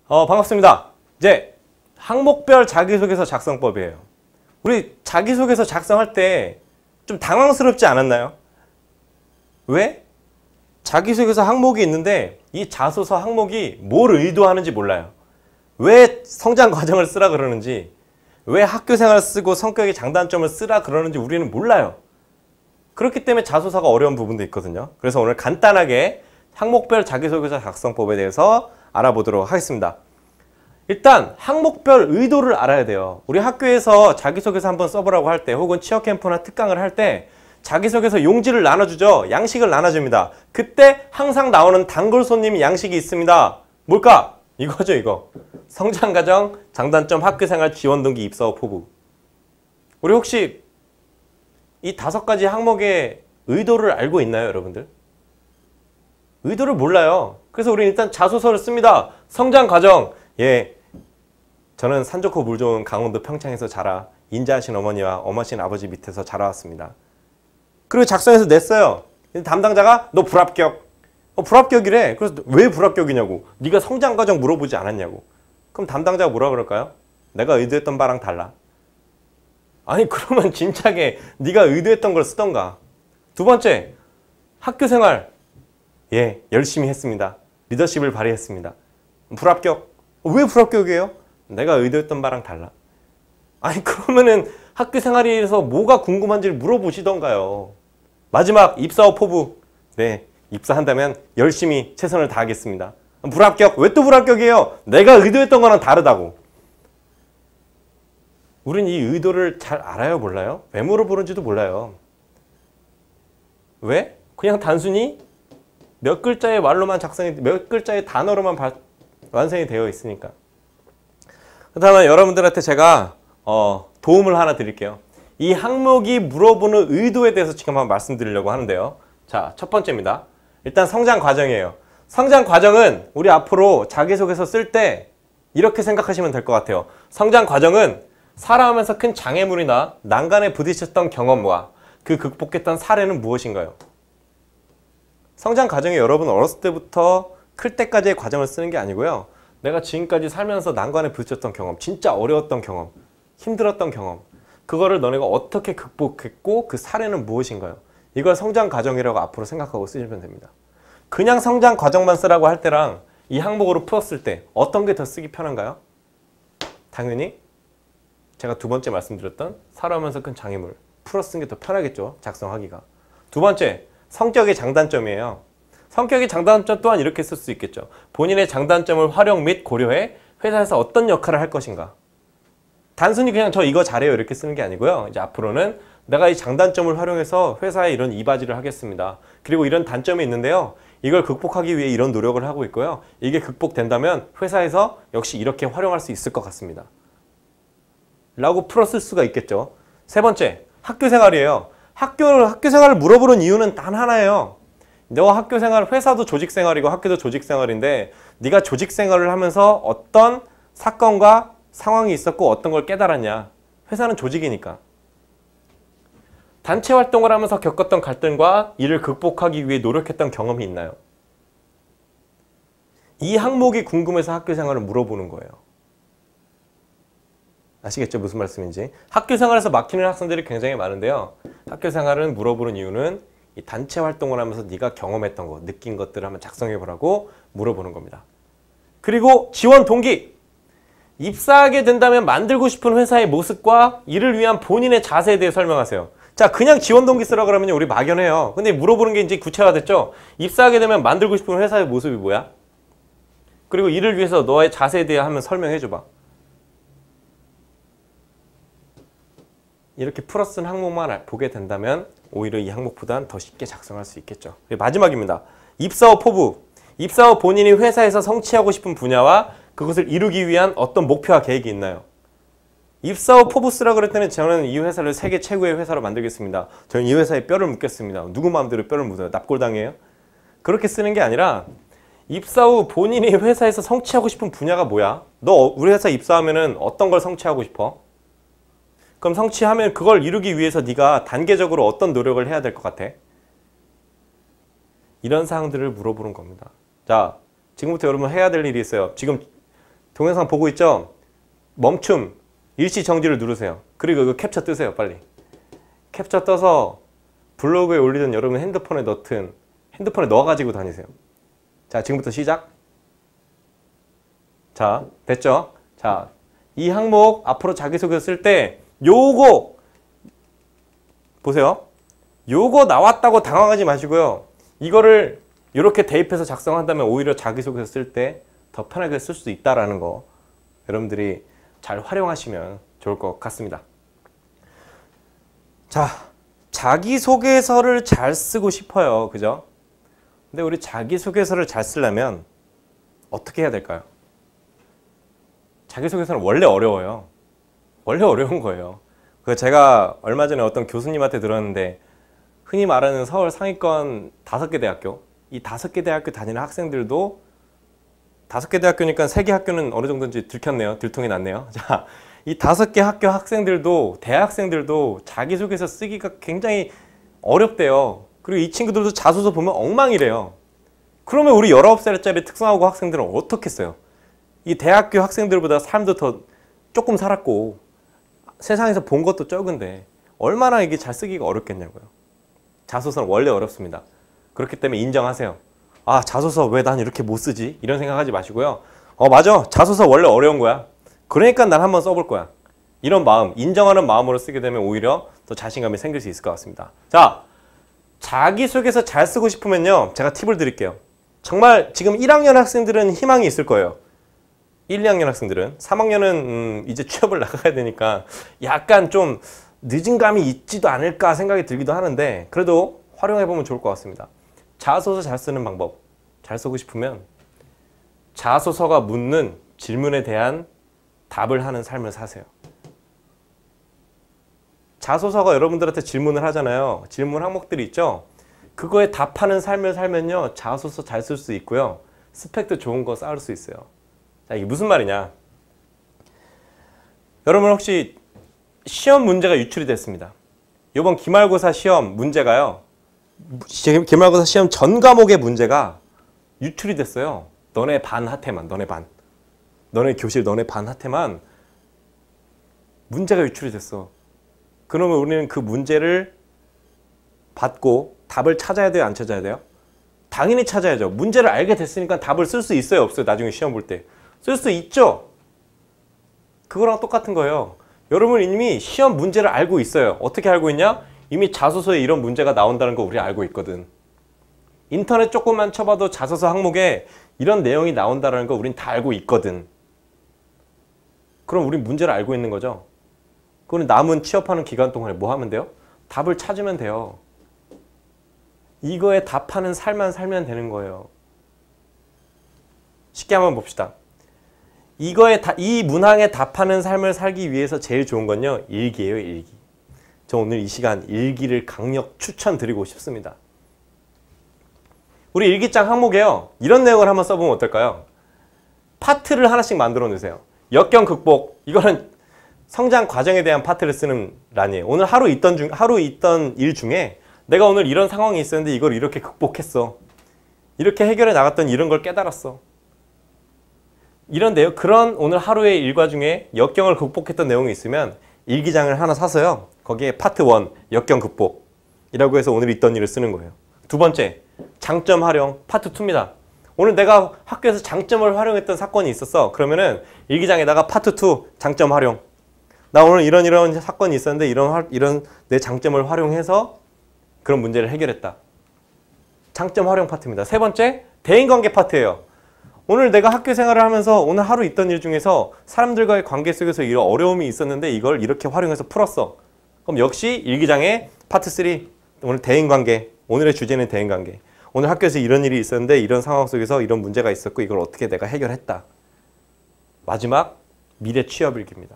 반갑습니다. 이제 항목별 자기소개서 작성법이에요. 우리 자기소개서 작성할 때 좀 당황스럽지 않았나요? 왜? 자기소개서 항목이 있는데 이 자소서 항목이 뭘 의도하는지 몰라요. 왜 성장 과정을 쓰라 그러는지, 왜 학교생활 쓰고 성격의 장단점을 쓰라 그러는지 우리는 몰라요. 그렇기 때문에 자소서가 어려운 부분도 있거든요. 그래서 오늘 간단하게 항목별 자기소개서 작성법에 대해서 알아보도록 하겠습니다. 일단 항목별 의도를 알아야 돼요. 우리 학교에서 자기소개서 한번 써보라고 할 때, 혹은 취업캠프나 특강을 할 때 자기소개서 용지를 나눠주죠. 양식을 나눠줍니다. 그때 항상 나오는 단골 손님 양식이 있습니다. 뭘까? 이거죠, 이거. 성장과정, 장단점, 학교생활, 지원동기, 입사 후 포부. 우리 혹시 이 5가지 항목의 의도를 알고 있나요, 여러분들? 의도를 몰라요. 그래서 우리는 일단 자소서를 씁니다. 성장과정. 예, 저는 산 좋고 물 좋은 강원도 평창에서 자라 인자하신 어머니와 엄하신 아버지 밑에서 자라왔습니다. 그리고 작성해서 냈어요. 담당자가 너 불합격. 불합격이래. 그래서 왜 불합격이냐고. 네가 성장과정 물어보지 않았냐고. 그럼 담당자가 뭐라 그럴까요? 내가 의도했던 바랑 달라. 아니 그러면 진작에 네가 의도했던 걸 쓰던가. 두 번째, 학교생활. 예, 열심히 했습니다. 리더십을 발휘했습니다. 불합격. 왜 불합격이에요? 내가 의도했던 바랑 달라. 아니 그러면은 학교생활에서 뭐가 궁금한지를 물어보시던가요. 마지막, 입사 후 포부. 네, 입사한다면 열심히 최선을 다하겠습니다. 불합격. 왜 또 불합격이에요? 내가 의도했던 거랑 다르다고. 우린 이 의도를 잘 알아요, 몰라요? 왜 물어보는지도 몰라요. 왜? 그냥 단순히 몇 글자의 말로만 몇 글자의 단어로만 완성이 되어 있으니까. 그렇다면 여러분들한테 제가 도움을 하나 드릴게요. 이 항목이 물어보는 의도에 대해서 지금 한번 말씀드리려고 하는데요. 자, 첫 번째입니다. 일단 성장 과정이에요. 성장 과정은 우리 앞으로 자기소개서 쓸 때 이렇게 생각하시면 될 것 같아요. 성장 과정은 살아가면서 큰 장애물이나 난간에 부딪혔던 경험과 그 극복했던 사례는 무엇인가요? 성장 과정이 여러분 어렸을 때부터 클 때까지의 과정을 쓰는 게 아니고요. 내가 지금까지 살면서 난관에 부딪혔던 경험, 진짜 어려웠던 경험, 힘들었던 경험, 그거를 너네가 어떻게 극복했고 그 사례는 무엇인가요? 이걸 성장 과정이라고 앞으로 생각하고 쓰시면 됩니다. 그냥 성장 과정만 쓰라고 할 때랑 이 항목으로 풀었을 때 어떤 게 더 쓰기 편한가요? 당연히 제가 두 번째 말씀드렸던 살아오면서 큰 장애물 풀어 쓰는 게 더 편하겠죠, 작성하기가. 두 번째, 성격의 장단점이에요. 성격의 장단점 또한 이렇게 쓸 수 있겠죠. 본인의 장단점을 활용 및 고려해 회사에서 어떤 역할을 할 것인가. 단순히 그냥 저 이거 잘해요 이렇게 쓰는 게 아니고요. 이제 앞으로는 내가 이 장단점을 활용해서 회사에 이런 이바지를 하겠습니다. 그리고 이런 단점이 있는데요. 이걸 극복하기 위해 이런 노력을 하고 있고요. 이게 극복된다면 회사에서 역시 이렇게 활용할 수 있을 것 같습니다. 라고 풀었을 수가 있겠죠. 세 번째, 학교생활이에요. 학교생활을 물어보는 이유는 단 하나예요. 너 학교생활, 회사도 조직생활이고 학교도 조직생활인데 네가 조직생활을 하면서 어떤 사건과 상황이 있었고 어떤 걸 깨달았냐. 회사는 조직이니까. 단체 활동을 하면서 겪었던 갈등과 이를 극복하기 위해 노력했던 경험이 있나요? 이 항목이 궁금해서 학교생활을 물어보는 거예요. 아시겠죠? 무슨 말씀인지. 학교생활에서 막히는 학생들이 굉장히 많은데요. 학교생활은 물어보는 이유는 이 단체 활동을 하면서 네가 경험했던 것, 느낀 것들을 한번 작성해보라고 물어보는 겁니다. 그리고 지원 동기. 입사하게 된다면 만들고 싶은 회사의 모습과 이를 위한 본인의 자세에 대해 설명하세요. 자, 그냥 지원 동기 쓰라 그러면 우리 막연해요. 근데 물어보는 게 이제 구체화됐죠? 입사하게 되면 만들고 싶은 회사의 모습이 뭐야? 그리고 이를 위해서 너의 자세에 대해 한번 설명해줘봐. 이렇게 풀어 쓴 항목만 보게 된다면 오히려 이 항목보다는 더 쉽게 작성할 수 있겠죠. 마지막입니다. 입사 후 포부. 입사 후 본인이 회사에서 성취하고 싶은 분야와 그것을 이루기 위한 어떤 목표와 계획이 있나요? 입사 후 포부 쓰라 그랬더니 저는 이 회사를 세계 최고의 회사로 만들겠습니다. 저는 이 회사에 뼈를 묻겠습니다. 누구 마음대로 뼈를 묻어요? 납골당해요? 그렇게 쓰는 게 아니라 입사 후 본인이 회사에서 성취하고 싶은 분야가 뭐야? 너 우리 회사 입사하면은 어떤 걸 성취하고 싶어? 그럼 성취하면 그걸 이루기 위해서 네가 단계적으로 어떤 노력을 해야 될 것 같아? 이런 사항들을 물어보는 겁니다. 자, 지금부터 여러분 해야 될 일이 있어요. 지금 동영상 보고 있죠? 멈춤, 일시 정지를 누르세요. 그리고 이거 캡처 뜨세요, 빨리. 캡처 떠서 블로그에 올리든 여러분 핸드폰에 넣든 핸드폰에 넣어가지고 다니세요. 자, 지금부터 시작. 자, 됐죠? 자, 이 항목 앞으로 자기소개 쓸 때 요거 보세요. 요거 나왔다고 당황하지 마시고요. 이거를 이렇게 대입해서 작성한다면 오히려 자기소개서 쓸 때 더 편하게 쓸 수 있다라는 거 여러분들이 잘 활용하시면 좋을 것 같습니다. 자, 자기소개서를 잘 쓰고 싶어요. 그죠? 근데 우리 자기소개서를 잘 쓰려면 어떻게 해야 될까요? 자기소개서는 원래 어려워요. 원래 어려운 거예요. 제가 얼마 전에 어떤 교수님한테 들었는데 흔히 말하는 서울 상위권 5개 대학교, 이 5개 대학교 다니는 학생들도 5개 대학교니까 3개 학교는 어느 정도인지 들켰네요. 들통이 났네요. 자, 이 5개 학교 학생들도, 대학생들도 자기소개서 쓰기가 굉장히 어렵대요. 그리고 이 친구들도 자소서 보면 엉망이래요. 그러면 우리 19살짜리 특성화고 학생들은 어떻게 써요? 이 대학교 학생들보다 삶도 더 조금 살았고 세상에서 본 것도 적은데 얼마나 이게 잘 쓰기가 어렵겠냐고요. 자소서는 원래 어렵습니다. 그렇기 때문에 인정하세요. 아, 자소서 왜 난 이렇게 못 쓰지? 이런 생각하지 마시고요. 맞아. 자소서 원래 어려운 거야. 그러니까 난 한번 써볼 거야. 이런 마음, 인정하는 마음으로 쓰게 되면 오히려 더 자신감이 생길 수 있을 것 같습니다. 자, 자기소개서 잘 쓰고 싶으면요. 제가 팁을 드릴게요. 정말 지금 1학년 학생들은 희망이 있을 거예요. 1, 2학년 학생들은. 3학년은 이제 취업을 나가야 되니까 약간 좀 늦은 감이 있지도 않을까 생각이 들기도 하는데 그래도 활용해보면 좋을 것 같습니다. 자소서 잘 쓰는 방법, 잘 쓰고 싶으면 자소서가 묻는 질문에 대한 답을 하는 삶을 사세요. 자소서가 여러분들한테 질문을 하잖아요. 질문 항목들이 있죠. 그거에 답하는 삶을 살면요. 자소서 잘 쓸 수 있고요. 스펙도 좋은 거 쌓을 수 있어요. 자, 이게 무슨 말이냐. 여러분 혹시 시험 문제가 유출이 됐습니다. 이번 기말고사 시험 문제가요. 기말고사 시험 전 과목의 문제가 유출이 됐어요. 너네 반 하태만, 너네 반. 너네 교실, 너네 반 하태만 문제가 유출이 됐어. 그러면 우리는 그 문제를 받고 답을 찾아야 돼요? 안 찾아야 돼요? 당연히 찾아야죠. 문제를 알게 됐으니까 답을 쓸 수 있어요? 없어요? 나중에 시험 볼 때. 쓸 수 있죠? 그거랑 똑같은 거예요. 여러분 이미 시험 문제를 알고 있어요. 어떻게 알고 있냐? 이미 자소서에 이런 문제가 나온다는 거 우리 알고 있거든. 인터넷 조금만 쳐봐도 자소서 항목에 이런 내용이 나온다는 거 우린 다 알고 있거든. 그럼 우린 문제를 알고 있는 거죠. 그럼 남은 취업하는 기간 동안에 뭐 하면 돼요? 답을 찾으면 돼요. 이거에 답하는 삶만 살면 되는 거예요. 쉽게 한번 봅시다. 이 문항에 답하는 삶을 살기 위해서 제일 좋은 건요. 일기예요, 일기. 저 오늘 이 시간 일기를 강력 추천드리고 싶습니다. 우리 일기장 항목에요. 이런 내용을 한번 써보면 어떨까요? 파트를 하나씩 만들어 놓으세요. 역경 극복. 이거는 성장 과정에 대한 파트를 쓰는 란이에요. 오늘 하루 있던 일 중에 내가 오늘 이런 상황이 있었는데 이걸 이렇게 극복했어. 이렇게 해결해 나갔던 이런 걸 깨달았어. 이런 내용, 그런 오늘 하루의 일과 중에 역경을 극복했던 내용이 있으면 일기장을 하나 사서요. 거기에 파트 1, 역경 극복이라고 해서 오늘 있던 일을 쓰는 거예요. 두 번째, 장점 활용, 파트 2입니다. 오늘 내가 학교에서 장점을 활용했던 사건이 있었어. 그러면은 일기장에다가 파트 2, 장점 활용. 나 오늘 이런 사건이 있었는데 이런 내 장점을 활용해서 그런 문제를 해결했다. 장점 활용 파트입니다. 세 번째, 대인관계 파트예요. 오늘 내가 학교 생활을 하면서 오늘 하루 있던 일 중에서 사람들과의 관계 속에서 이런 어려움이 있었는데 이걸 이렇게 활용해서 풀었어. 그럼 역시 일기장의 파트 3, 오늘 대인관계, 오늘의 주제는 대인관계. 오늘 학교에서 이런 일이 있었는데 이런 상황 속에서 이런 문제가 있었고 이걸 어떻게 내가 해결했다. 마지막, 미래 취업 일기입니다.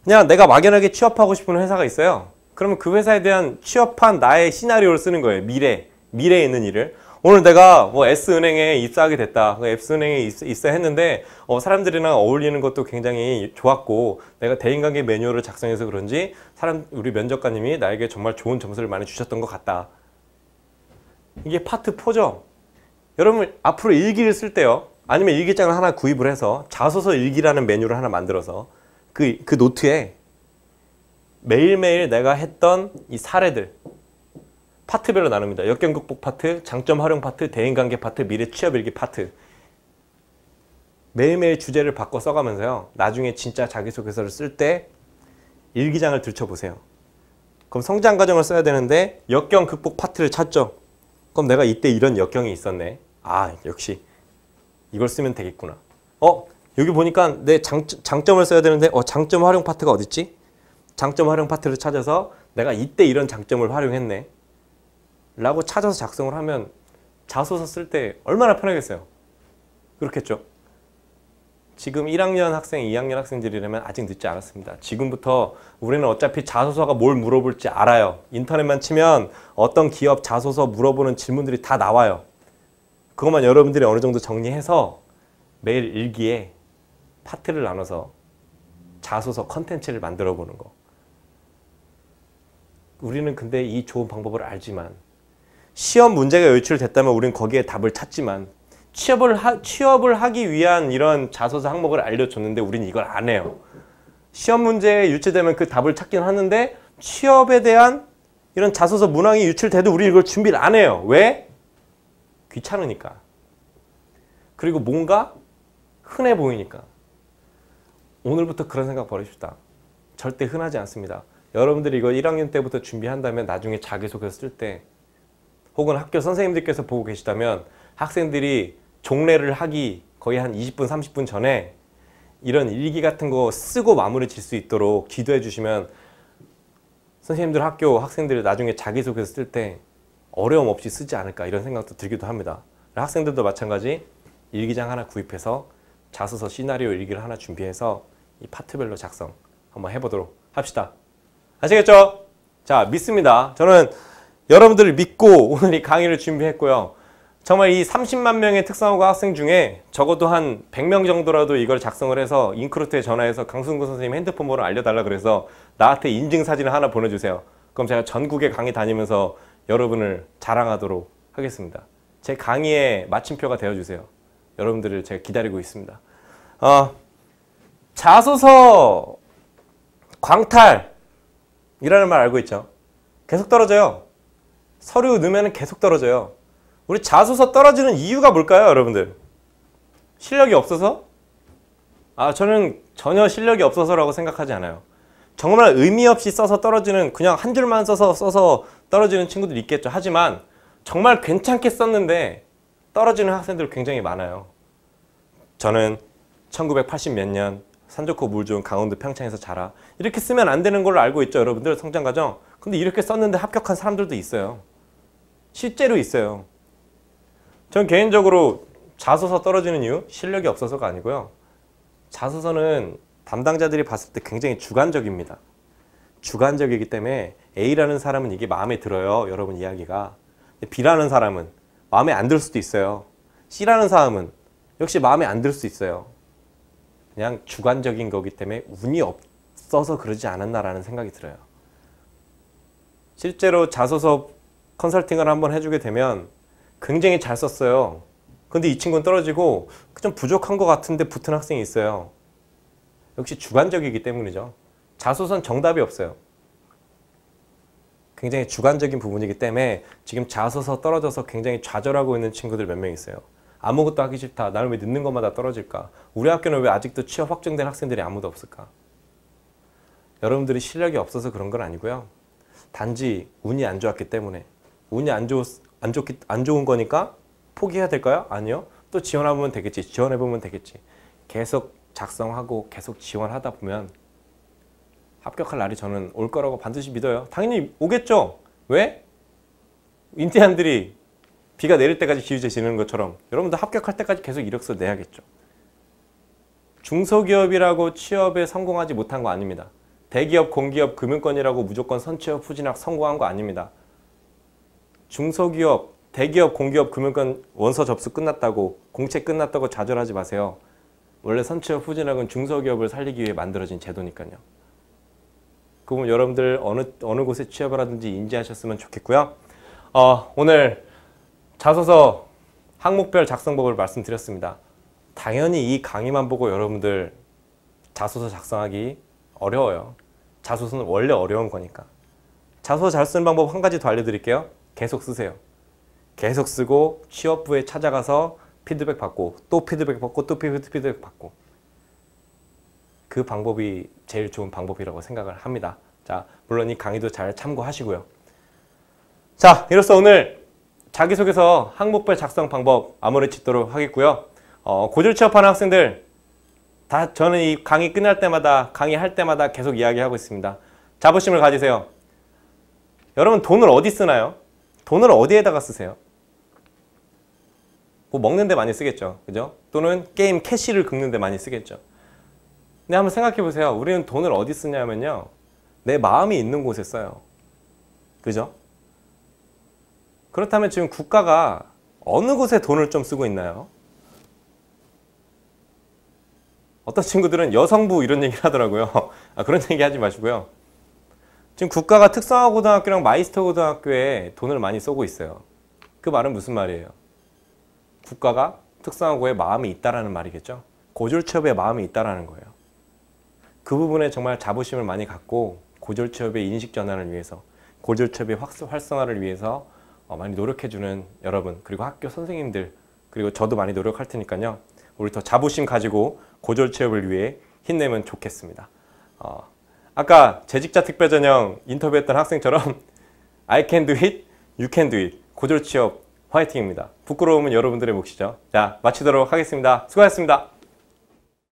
그냥 내가 막연하게 취업하고 싶은 회사가 있어요. 그러면 그 회사에 대한 취업한 나의 시나리오를 쓰는 거예요. 미래에 있는 일을. 오늘 내가 뭐 S은행에 입사하게 됐다. S은행에 입사 했는데 사람들이랑 어울리는 것도 굉장히 좋았고 내가 대인관계 매뉴얼을 작성해서 그런지 우리 면접관님이 나에게 정말 좋은 점수를 많이 주셨던 것 같다. 이게 파트 4죠. 여러분 앞으로 일기를 쓸 때요. 아니면 일기장을 하나 구입을 해서 자소서 일기라는 메뉴를 하나 만들어서 그 노트에 매일매일 내가 했던 이 사례들 파트별로 나눕니다. 역경 극복 파트, 장점 활용 파트, 대인관계 파트, 미래 취업 일기 파트. 매일매일 주제를 바꿔 써가면서요. 나중에 진짜 자기소개서를 쓸 때 일기장을 들춰보세요. 그럼 성장 과정을 써야 되는데 역경 극복 파트를 찾죠. 그럼 내가 이때 이런 역경이 있었네. 아, 역시 이걸 쓰면 되겠구나. 여기 보니까 내 장점을 써야 되는데 장점 활용 파트가 어딨지? 장점 활용 파트를 찾아서 내가 이때 이런 장점을 활용했네 라고 찾아서 작성을 하면 자소서 쓸 때 얼마나 편하겠어요. 그렇겠죠? 지금 1학년 학생, 2학년 학생들이라면 아직 늦지 않았습니다. 지금부터 우리는 어차피 자소서가 뭘 물어볼지 알아요. 인터넷만 치면 어떤 기업 자소서 물어보는 질문들이 다 나와요. 그것만 여러분들이 어느 정도 정리해서 매일 일기에 파트를 나눠서 자소서 컨텐츠를 만들어 보는 거. 우리는 근데 이 좋은 방법을 알지만 시험 문제가 유출됐다면 우리는 거기에 답을 찾지만 취업을 하기 위한 이런 자소서 항목을 알려줬는데 우리는 이걸 안 해요. 시험 문제에 유출되면 그 답을 찾긴 하는데 취업에 대한 이런 자소서 문항이 유출돼도 우리 이걸 준비를 안 해요. 왜? 귀찮으니까. 그리고 뭔가 흔해 보이니까. 오늘부터 그런 생각 버리십시다. 절대 흔하지 않습니다. 여러분들이 이거 1학년 때부터 준비한다면 나중에 자기소개서 쓸 때 혹은 학교 선생님들께서 보고 계시다면 학생들이 종례를 하기 거의 한 20분, 30분 전에 이런 일기 같은 거 쓰고 마무리 질 수 있도록 기도해 주시면 선생님들 학교 학생들이 나중에 자기소개서 쓸 때 어려움 없이 쓰지 않을까 이런 생각도 들기도 합니다. 학생들도 마찬가지 일기장 하나 구입해서 자소서 시나리오 일기를 하나 준비해서 이 파트별로 작성 한번 해보도록 합시다. 아시겠죠? 자, 믿습니다. 저는 여러분들을 믿고 오늘 이 강의를 준비했고요. 정말 이 30만 명의 특성화고 학생 중에 적어도 한 100명 정도라도 이걸 작성을 해서 인크루트에 전화해서 강승구 선생님 핸드폰 번호 알려달라 그래서 나한테 인증사진을 하나 보내주세요. 그럼 제가 전국에 강의 다니면서 여러분을 자랑하도록 하겠습니다. 제 강의의 마침표가 되어주세요. 여러분들을 제가 기다리고 있습니다. 자소서 광탈이라는 말 알고 있죠? 계속 떨어져요. 서류 넣으면 계속 떨어져요. 우리 자소서 떨어지는 이유가 뭘까요, 여러분들? 실력이 없어서? 저는 전혀 실력이 없어서라고 생각하지 않아요. 정말 의미 없이 써서 떨어지는, 그냥 한 줄만 써서 떨어지는 친구들이 있겠죠. 하지만 정말 괜찮게 썼는데 떨어지는 학생들 굉장히 많아요. 저는 1980 몇 년 산 좋고 물 좋은 강원도 평창에서 자라. 이렇게 쓰면 안 되는 걸로 알고 있죠, 여러분들 성장과정. 근데 이렇게 썼는데 합격한 사람들도 있어요. 실제로 있어요. 전 개인적으로 자소서 떨어지는 이유 실력이 없어서가 아니고요. 자소서는 담당자들이 봤을 때 굉장히 주관적입니다. 주관적이기 때문에 A라는 사람은 이게 마음에 들어요, 여러분 이야기가. B라는 사람은 마음에 안 들 수도 있어요. C라는 사람은 역시 마음에 안 들 수 있어요. 그냥 주관적인 거기 때문에 운이 없어서 그러지 않았나라는 생각이 들어요. 실제로 자소서 컨설팅을 한번 해주게 되면 굉장히 잘 썼어요. 근데 이 친구는 떨어지고 좀 부족한 것 같은데 붙은 학생이 있어요. 역시 주관적이기 때문이죠. 자소서는 정답이 없어요. 굉장히 주관적인 부분이기 때문에 지금 자소서 떨어져서 굉장히 좌절하고 있는 친구들 몇 명 있어요. 아무것도 하기 싫다. 나는 왜 늦는 것마다 떨어질까? 우리 학교는 왜 아직도 취업 확정된 학생들이 아무도 없을까? 여러분들이 실력이 없어서 그런 건 아니고요. 단지 운이 안 좋았기 때문에. 운이 안 좋은 거니까 포기해야 될까요? 아니요. 또 지원해보면 되겠지. 지원해보면 되겠지. 계속 작성하고 계속 지원하다 보면 합격할 날이 저는 올 거라고 반드시 믿어요. 당연히 오겠죠. 왜? 인디안들이 비가 내릴 때까지 기우제 지는 것처럼 여러분도 합격할 때까지 계속 이력서 내야겠죠. 중소기업이라고 취업에 성공하지 못한 거 아닙니다. 대기업, 공기업, 금융권이라고 무조건 선취업, 후진학 성공한 거 아닙니다. 중소기업, 대기업, 공기업, 금융권 원서 접수 끝났다고, 공채 끝났다고 좌절하지 마세요. 원래 선취업, 후진학은 중소기업을 살리기 위해 만들어진 제도니까요. 그러면 여러분들 어느 곳에 취업을 하든지 인지하셨으면 좋겠고요. 오늘 자소서 항목별 작성법을 말씀드렸습니다. 당연히 이 강의만 보고 여러분들 자소서 작성하기 어려워요. 자소서는 원래 어려운 거니까. 자소서 잘 쓰는 방법 한 가지 더 알려드릴게요. 계속 쓰세요. 계속 쓰고 취업부에 찾아가서 피드백 받고 또 피드백 받고 또 피드백 받고, 그 방법이 제일 좋은 방법이라고 생각을 합니다. 자, 물론 이 강의도 잘 참고하시고요. 자, 이로써 오늘 자기소개서 항목별 작성 방법 마무리 짓도록 하겠고요. 고졸 취업하는 학생들 다 저는 이 강의 끝날 때마다, 강의할 때마다 계속 이야기하고 있습니다. 자부심을 가지세요. 여러분 돈을 어디 쓰나요? 돈을 어디에다가 쓰세요? 뭐 먹는 데 많이 쓰겠죠. 그죠? 또는 게임 캐시를 긁는 데 많이 쓰겠죠. 근데 한번 생각해 보세요. 우리는 돈을 어디 쓰냐면요, 내 마음이 있는 곳에 써요. 그죠? 그렇다면 지금 국가가 어느 곳에 돈을 좀 쓰고 있나요? 어떤 친구들은 여성부 이런 얘기를 하더라고요. 그런 얘기 하지 마시고요. 지금 국가가 특성화고등학교랑 마이스터 고등학교에 돈을 많이 쏘고 있어요. 그 말은 무슨 말이에요? 국가가 특성화고에 마음이 있다라는 말이겠죠. 고졸 취업에 마음이 있다라는 거예요. 그 부분에 정말 자부심을 많이 갖고 고졸 취업의 인식 전환을 위해서, 고졸 취업의 활성화를 위해서 많이 노력해주는 여러분, 그리고 학교 선생님들, 그리고 저도 많이 노력할 테니까요. 우리 더 자부심 가지고 고졸 취업을 위해 힘내면 좋겠습니다. 아까 재직자 특별전형 인터뷰했던 학생처럼 I can do it, you can do it. 고졸 취업 화이팅입니다. 부끄러움은 여러분들의 몫이죠. 자, 마치도록 하겠습니다. 수고하셨습니다.